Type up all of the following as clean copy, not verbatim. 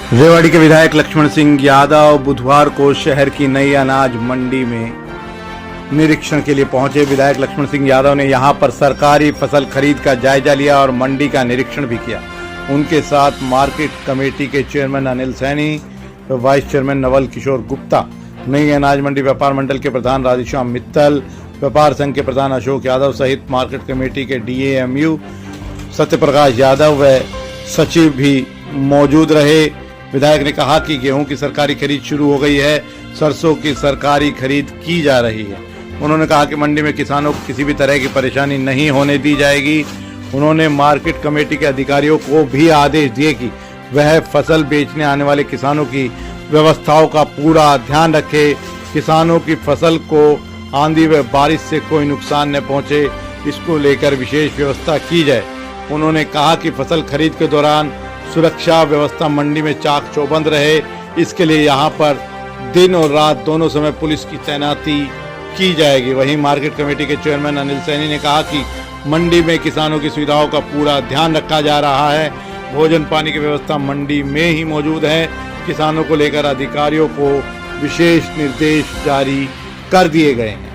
रेवाड़ी के विधायक लक्ष्मण सिंह यादव बुधवार को शहर की नई अनाज मंडी में निरीक्षण के लिए पहुंचे। विधायक लक्ष्मण सिंह यादव ने यहां पर सरकारी फसल खरीद का जायजा लिया और मंडी का निरीक्षण भी किया। उनके साथ मार्केट कमेटी के chairman Anil Saini, vice chairman Naval Kishore Gupta, नई अनाज मंडी व्यापार मंडल के प्रधान राधेश्याम मित्तल, व्यापार संघ के प्रधान अशोक यादव सहित मार्केट कमेटी के DAMU सत्यप्रकाश यादव व सचिव भी मौजूद रहे। विधायक ने कहा कि गेहूं की सरकारी खरीद शुरू हो गई है, सरसों की सरकारी खरीद की जा रही है। उन्होंने कहा कि मंडी में किसानों को किसी भी तरह की परेशानी नहीं होने दी जाएगी। उन्होंने मार्केट कमेटी के अधिकारियों को भी आदेश दिए कि वह फसल बेचने आने वाले किसानों की व्यवस्थाओं का पूरा ध्यान रखे, किसानों की फसल को आंधी व बारिश से कोई नुकसान न पहुंचे, इसको लेकर विशेष व्यवस्था की जाए। उन्होंने कहा कि फसल खरीद के दौरान सुरक्षा व्यवस्था मंडी में चाक चौबंद रहे, इसके लिए यहां पर दिन और रात दोनों समय पुलिस की तैनाती की जाएगी। वहीं मार्केट कमेटी के चेयरमैन अनिल सैनी ने कहा कि मंडी में किसानों की सुविधाओं का पूरा ध्यान रखा जा रहा है। भोजन पानी की व्यवस्था मंडी में ही मौजूद है। किसानों को लेकर अधिकारियों को विशेष निर्देश जारी कर दिए गए हैं।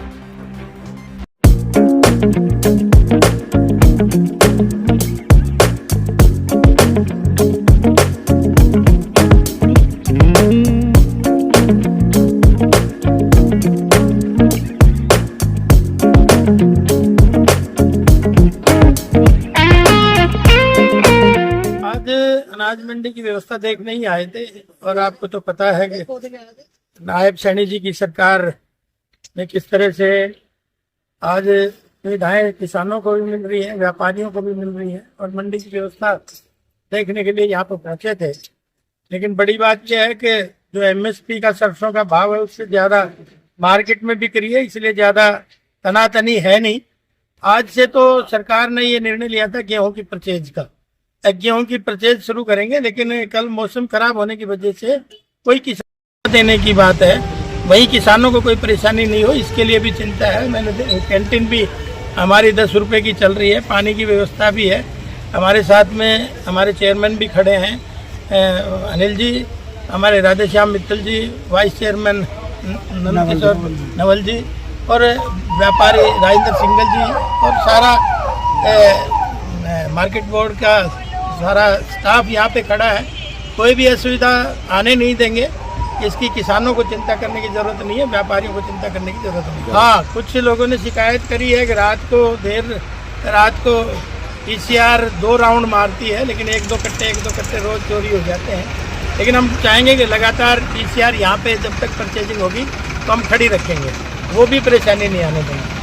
अनाज मंडी की व्यवस्था देखने ही आए थे और आपको तो पता है कि नायब सैनी जी की सरकार में किस तरह से आज सुविधाएं किसानों को भी मिल रही है, व्यापारियों को भी मिल रही है और मंडी की व्यवस्था देखने के लिए यहाँ पर पहुंचे थे। लेकिन बड़ी बात यह है कि जो MSP का सरसों का भाव है उससे ज़्यादा मार्केट में बिक रही है, इसलिए ज़्यादा तनातनी है नहीं। आज से तो सरकार ने ये निर्णय लिया था गेहूँ की परचेज का, गेहूं की परचेज शुरू करेंगे, लेकिन कल मौसम खराब होने की वजह से कोई किसान देने की बात है, वही किसानों को कोई परेशानी नहीं हो इसके लिए भी चिंता है। मैंने कैंटीन भी हमारी 10 रुपये की चल रही है, पानी की व्यवस्था भी है। हमारे साथ में हमारे चेयरमैन भी खड़े हैं, अनिल जी, हमारे राधेश्याम मित्तल जी, वाइस चेयरमैन नवल जी और व्यापारी राजेंद्र सिंगल जी और सारा मार्केट बोर्ड का सारा स्टाफ यहाँ पे खड़ा है। कोई भी असुविधा आने नहीं देंगे। इसकी किसानों को चिंता करने की ज़रूरत नहीं है, व्यापारियों को चिंता करने की ज़रूरत नहीं है। हाँ, कुछ लोगों ने शिकायत करी है कि देर रात को PCR 2 राउंड मारती है, लेकिन एक दो कट्टे रोज़ चोरी हो जाते हैं। लेकिन हम चाहेंगे कि लगातार PCR यहाँ पे जब तक परचेजिंग होगी तो हम खड़ी रखेंगे, वो भी परेशानी नहीं आने देंगे।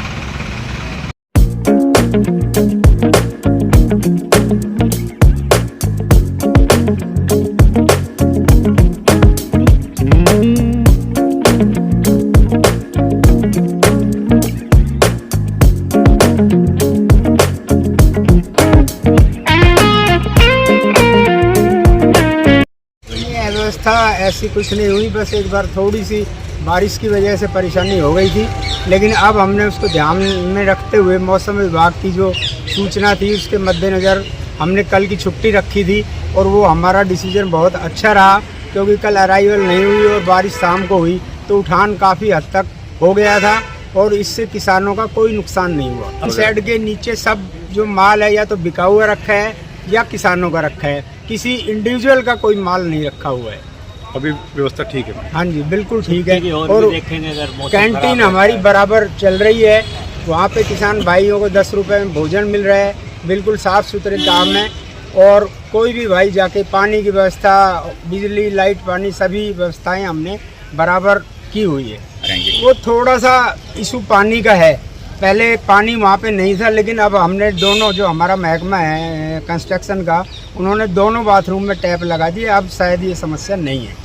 व्यवस्था ऐसी कुछ नहीं हुई, बस एक बार थोड़ी सी बारिश की वजह से परेशानी हो गई थी, लेकिन अब हमने उसको ध्यान में रखते हुए मौसम विभाग की जो सूचना थी उसके मद्देनज़र हमने कल की छुट्टी रखी थी और वो हमारा डिसीजन बहुत अच्छा रहा, क्योंकि कल अराइवल नहीं हुई और बारिश शाम को हुई तो उठान काफ़ी हद तक हो गया था और इससे किसानों का कोई नुकसान नहीं हुआ। शेड के नीचे सब जो माल है या तो बिका हुआ रखा है या किसानों का रखा है, किसी इंडिविजुअल का कोई माल नहीं रखा हुआ है। अभी व्यवस्था ठीक है? हाँ जी, बिल्कुल ठीक है। और कैंटीन हमारी बराबर चल रही है, वहाँ पे किसान भाइयों को 10 रुपये में भोजन मिल रहा है, बिल्कुल साफ़ सुथरे काम है। और कोई भी भाई जाके पानी की व्यवस्था, बिजली, लाइट, पानी सभी व्यवस्थाएं हमने बराबर की हुई है। वो थोड़ा सा इशू पानी का है, पहले पानी वहाँ पे नहीं था, लेकिन अब हमने दोनों जो हमारा महकमा है कंस्ट्रक्शन का, उन्होंने दोनों बाथरूम में टैप लगा दिए, अब शायद ये समस्या नहीं है।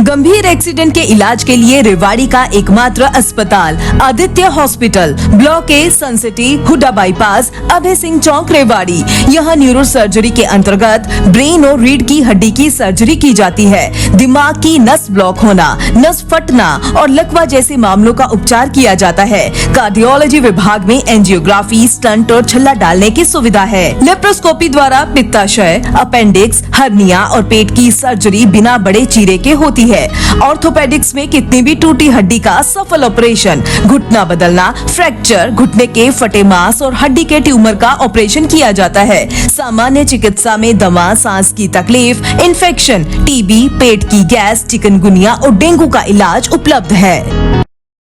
गंभीर एक्सीडेंट के इलाज के लिए रेवाड़ी का एकमात्र अस्पताल Aditya hospital, block A, sun city, HUDA bypass, Abhay Singh चौक, रेवाड़ी। यहाँ न्यूरो सर्जरी के अंतर्गत ब्रेन और रीढ़ की हड्डी की सर्जरी की जाती है। दिमाग की नस ब्लॉक होना, नस फटना और लकवा जैसे मामलों का उपचार किया जाता है। कार्डियोलॉजी विभाग में एंजियोग्राफी, स्टंट और छल्ला डालने की सुविधा है। लेप्रोस्कोपी द्वारा पित्ताशय, अपेंडिक्स, हर्निया और पेट की सर्जरी बिना बड़े चीरे के होती है। ऑर्थोपेडिक्स में कितनी भी टूटी हड्डी का सफल ऑपरेशन, घुटना बदलना, फ्रैक्चर, घुटने के फटे मांस और हड्डी के ट्यूमर का ऑपरेशन किया जाता है। सामान्य चिकित्सा में दमा, सांस की तकलीफ, इन्फेक्शन, टीबी, पेट की गैस, चिकनगुनिया और डेंगू का इलाज उपलब्ध है।